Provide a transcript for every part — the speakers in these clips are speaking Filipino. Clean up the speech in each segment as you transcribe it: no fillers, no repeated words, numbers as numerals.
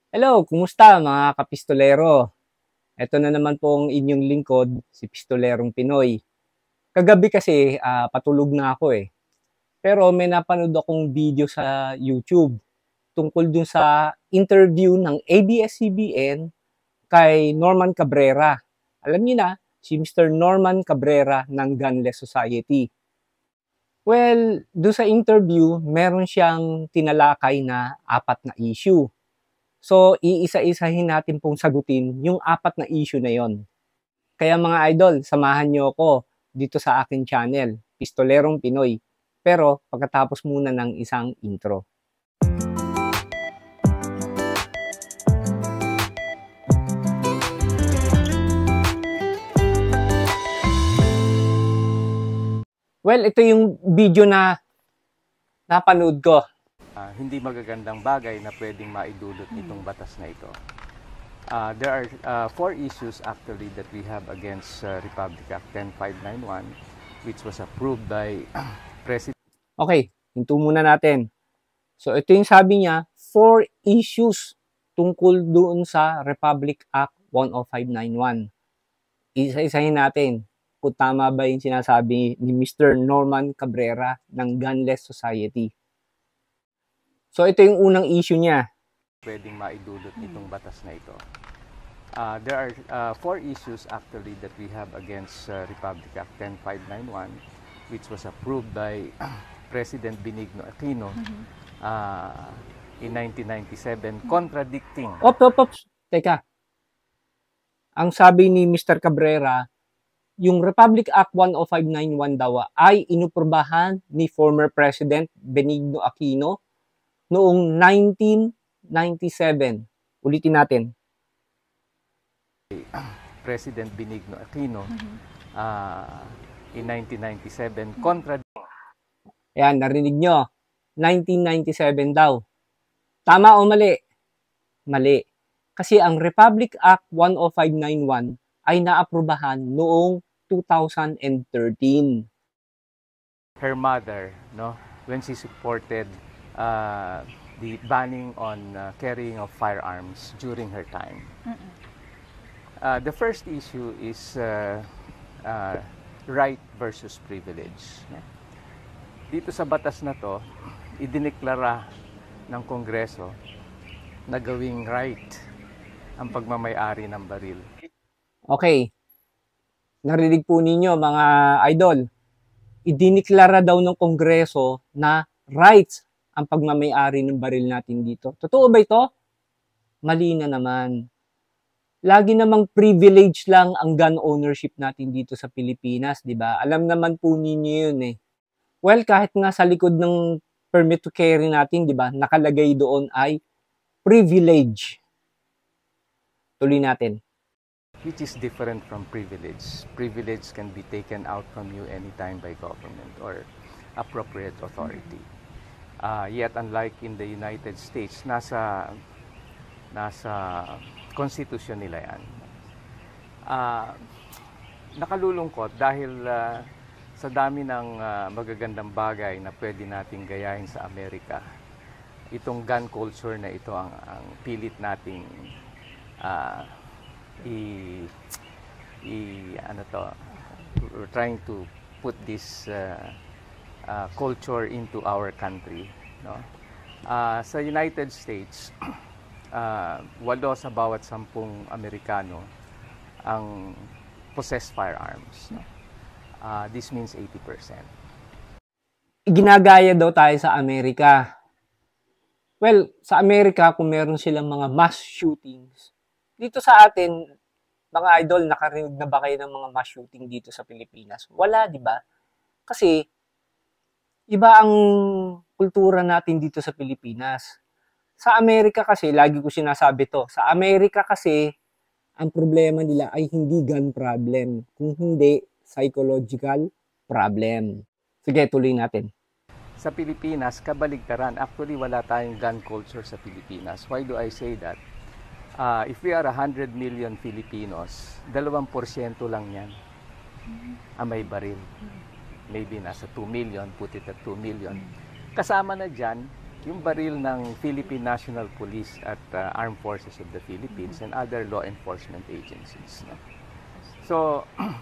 Hello, kumusta mga kapistolero? Ito na naman po ang inyong lingkod, si Pistolerong Pinoy. Kagabi kasi patulog na ako eh. Pero may napanood akong video sa YouTube tungkol dun sa interview ng ABS-CBN kay Norman Cabrera. Alam niyo na, si Mr. Norman Cabrera ng Gunless Society. Well, doon sa interview, meron siyang tinalakay na 4 na issue. So, iisa-isahin natin pong sagutin yung 4 na issue na yon. Kaya mga idol, samahan nyo ako dito sa aking channel, Pistolerong Pinoy. Pero pagkatapos muna ng isang intro. Well, ito yung video na napanood ko. Hindi magagandang bagay na pwedeng maidulot nitong batas na ito. There are 4 issues actually that we have against Republic Act 10591, which was approved by President. Okay, hinto muna natin. So ito yung sabi niya, 4 issues tungkol doon sa Republic Act 10591. Isa-isahin natin kung tama ba yung sinasabi ni Mr. Norman Cabrera ng Gunless Society. So ito yung unang issue niya. Pwedeng maidulot nitong batas na ito. There are 4 issues actually that we have against Republic Act 10591, which was approved by President Benigno Aquino in 1997, contradicting. Ops. Teka. Ang sabi ni Mr. Cabrera, yung Republic Act 10591 daw ay inuprubahan ni former President Benigno Aquino noong 1997. Ulitin natin. President Benigno Aquino in 1997, contradicting. Ayan, narinig nyo. 1997 daw. Tama o mali? Mali. Kasi ang Republic Act 10591 ay naaprubahan noong 2013. Her mother, no, when she supported the banning on carrying of firearms during her time. The first issue is right versus privilege. Dito sa batas na to, idineklara ng Kongreso na gawing right ang pagmamay-ari ng baril. Okay. Narinig po ninyo mga idol. Idineklara daw ng Kongreso na rights ang pagmamay-ari ng baril natin dito. Totoo ba ito? Mali na naman. Lagi namang privilege lang ang gun ownership natin dito sa Pilipinas, di ba? Alam naman po ninyo yun eh. Well, kahit nga sa likod ng permit to carry natin, di ba, nakalagay doon ay privilege. Tuloy natin. Which is different from privilege. Privilege can be taken out from you anytime by government or appropriate authority. Yet unlike in the United States, nasa constitution nila yan. Nakalulungkot dahil sa dami ng magagandang bagay na pwede nating gayahin sa Amerika, itong gun culture na ito ang pilit nating we're trying to put this culture into our country, no? Sa United States, 8 sa bawat 10 Amerikano ang possess firearms, no? This means 80%. Ginagaya daw tayo sa Amerika. Well, sa Amerika, kung meron silang mga mass shootings, dito sa atin, mga idol, nakarinig na ba kayo ng mga mass shooting dito sa Pilipinas? Wala, di ba? Kasi, iba ang kultura natin dito sa Pilipinas. Sa Amerika kasi, lagi ko sinasabi to, sa Amerika kasi, ang problema nila ay hindi gun problem, kung hindi psychological problem. Sige, tuloy natin. Sa Pilipinas, kabaligtaran. Actually, wala tayong gun culture sa Pilipinas. Why do I say that? If we are 100 million Filipinos, 2% lang yan ang may baril. Maybe nasa 2 million, put it at 2 million. Kasama na dyan, yung baril ng Philippine National Police at Armed Forces of the Philippines and other law enforcement agencies. No? So,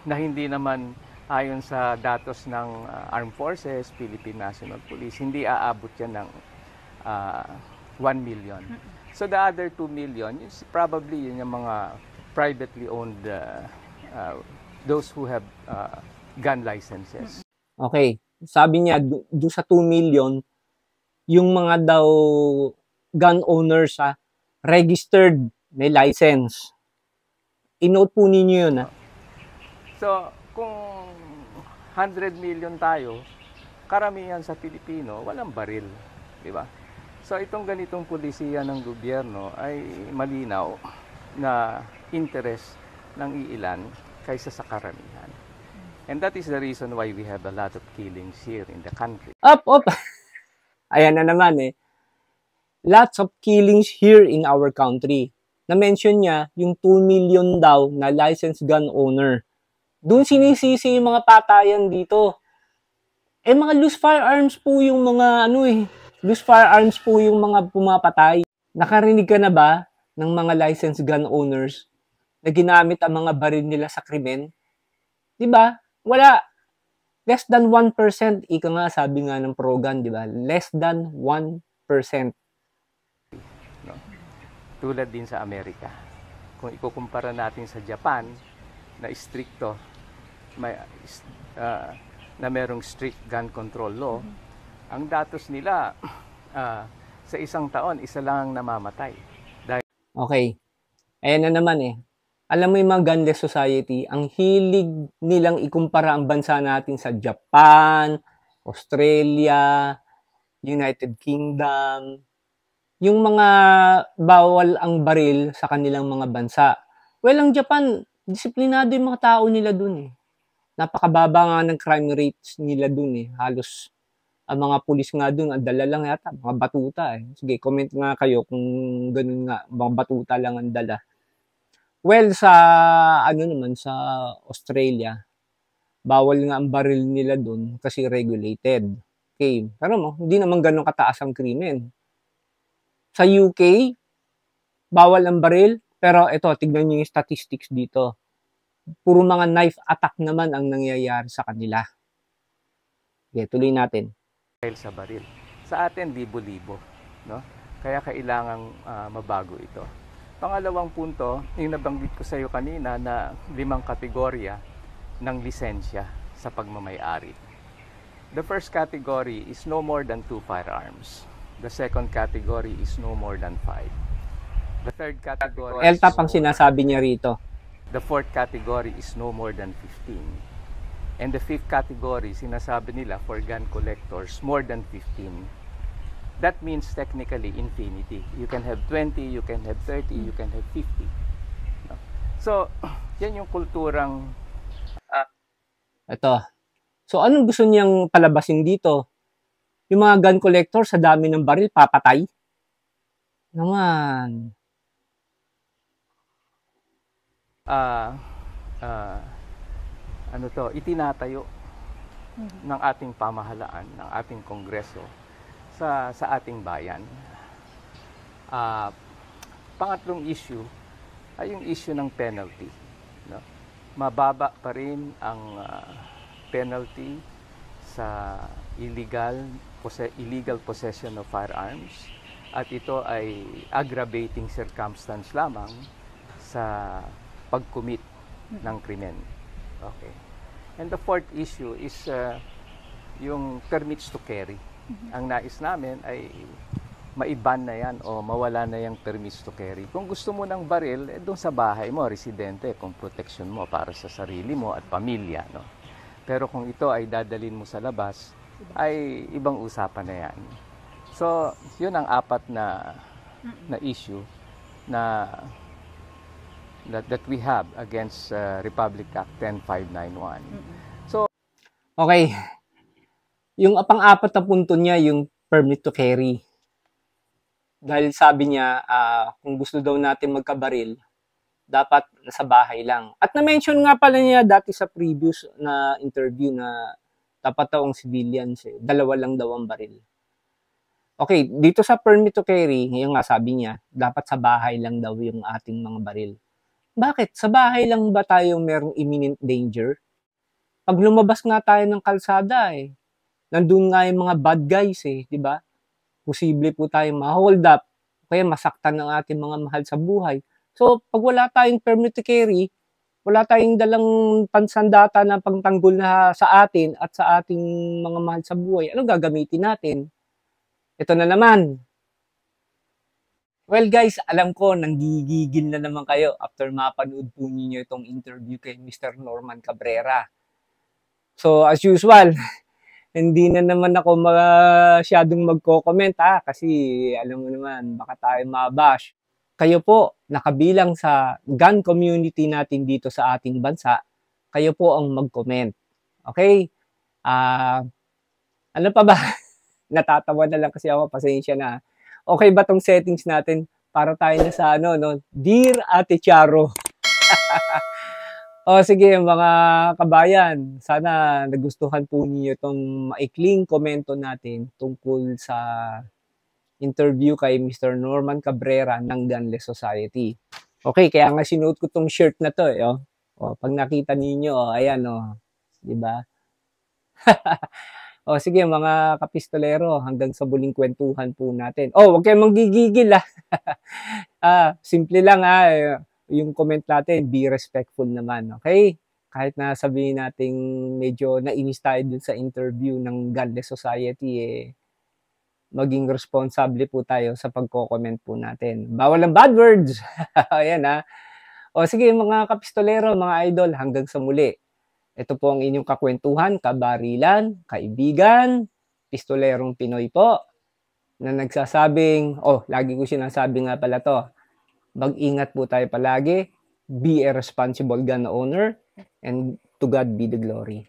na hindi naman ayon sa datos ng Armed Forces, Philippine National Police, hindi aabot yan ng 1 million. So the other 2 million, is probably yun yung mga privately owned, those who have gun licenses. Okay. Sabi niya, do sa 2 million, yung mga daw gun owners registered, may license. I-note po ninyo yun. So, kung 100 million tayo, karamihan sa Pilipino, walang baril. Diba? So, itong ganitong pulisiya ng gobyerno ay malinaw na interest ng iilan kaysa sa karamihan. And that is the reason why we have a lot of killings here in the country. Up! Ayan na naman Lots of killings here in our country. Na-mention niya yung 2 million daw na licensed gun owner. Doon sinisisi yung mga patayan dito. Mga loose firearms po yung mga loose firearms po yung mga pumapatay. Nakarinig ka na ba ng mga licensed gun owners na ginamit ang mga baril nila sa krimen? Diba? Wala. Less than 1%. Ika nga, sabi nga ng Progan, diba? Less than 1%. No? Tulad din sa Amerika. Kung ikukumpara natin sa Japan, na stricto, na merong strict gun control law, ang datos nila, sa isang taon, isa lang namamatay. Okay. Ayan na naman Alam mo yung mga gunless society, ang hilig nilang ikumpara ang bansa natin sa Japan, Australia, United Kingdom, yung mga bawal ang baril sa kanilang mga bansa. Well, ang Japan, disiplinado yung mga tao nila dun Napakababa nga ng crime rates nila dun Halos ang mga pulis nga dun, ang dala lang yata, mga batuta Sige, comment nga kayo kung ganun nga, mga batuta lang ang dala. Well, sa sa Australia, bawal nga ang baril nila dun kasi regulated. Okay, pero hindi naman ganun kataas ang krimen. Sa UK, bawal ang baril, pero ito, tignan niyo yung statistics dito. Puro mga knife attack naman ang nangyayari sa kanila. Okay, tuloy natin. Sa baril. Sa atin, libo-libo. No? Kaya kailangang mabago ito. Pangalawang punto, yung nabanggit ko sa iyo kanina na 5 kategorya ng lisensya sa pagmamay-ari. The first category is no more than 2 firearms. The second category is no more than 5. The third category LTAP ang sinasabi niya rito. The fourth category is no more than 15. And the fifth category, sinasabi nila for gun collectors, more than 15. That means technically infinity. You can have 20, you can have 30, you can have 50. No? So, yan yung kulturang... Ito. So, anong gusto niyang palabasin dito? Yung mga gun collector sa dami ng baril, papatay? Naman. Itinatayo ng ating pamahalaan, ng ating kongreso sa ating bayan. Pangatlong issue ay yung issue ng penalty. No? Mababa pa rin ang penalty sa illegal possession of firearms at ito ay aggravating circumstance lamang sa pag-commit ng krimen. Okay. And the fourth issue is yung permits to carry. Ang nais namin ay maiban na yan o mawala na yung permits to carry. Kung gusto mo ng baril, doon sa bahay mo, residente, kung protection mo para sa sarili mo at pamilya. No? Pero kung ito ay dadalhin mo sa labas, ay ibang usapan na yan. So, yun ang 4 na issue na that we have against Republic Act 10591. So, okay. Yung pang-4 na punto niya, yung permit to carry. Dahil sabi niya, kung gusto daw natin magkabaril, dapat nasa bahay lang. At na-mention nga pala niya dati sa previous na interview na dapat daw ang civilians, 2 lang daw ang baril. Okay, dito sa permit to carry, yung nga sabi niya, dapat sa bahay lang daw yung ating mga baril. Bakit? Sa bahay lang ba tayo merong imminent danger? Pag lumabas nga tayo ng kalsada nandun nga yung mga bad guys 'di ba? Posible po tayong ma-hold up, kaya masaktan ng ating mga mahal sa buhay. So, pag wala tayong permit to carry, wala tayong dalang pansandata na pangtanggol na sa atin at sa ating mga mahal sa buhay, ano gagamitin natin? Ito na naman. Well guys, alam ko nanggigigil na naman kayo after mapanood po ninyo itong interview kay Mr. Norman Cabrera. So, as usual, hindi na naman ako masyadong magko-comment kasi alam mo naman, baka tayo mabash. Kayo po, nakabilang sa gun community natin dito sa ating bansa, kayo po ang mag-comment. Okay? Ano pa ba? Natatawa na lang kasi ako, pasensya na. Okay ba tong settings natin para tayo na sa no? Dear Ate Charo. O sige mga kabayan, sana nagustuhan po niyo itong maikling komento natin tungkol sa interview kay Mr. Norman Cabrera ng Gunless Society. Okay, kaya nga sinuot ko tong shirt na to pag nakita niyo, ayan di ba? O sige mga kapistolero, hanggang sa muling kwentuhan po natin. Huwag kayong manggigigil simple lang yung comment natin, be respectful naman, okay? Kahit na sabihin nating medyo nainis tayo dun sa interview ng Godless Society, maging responsable po tayo sa pagko-comment po natin. Bawal ang bad words! Ayan O sige mga kapistolero, mga idol, hanggang sa muli. Ito po ang inyong kakwentuhan, kabarilan, kaibigan, pistolerong Pinoy po, na nagsasabing, lagi ko sinasabi nga pala to, mag-ingat po tayo palagi, be a responsible gun owner, and to God be the glory.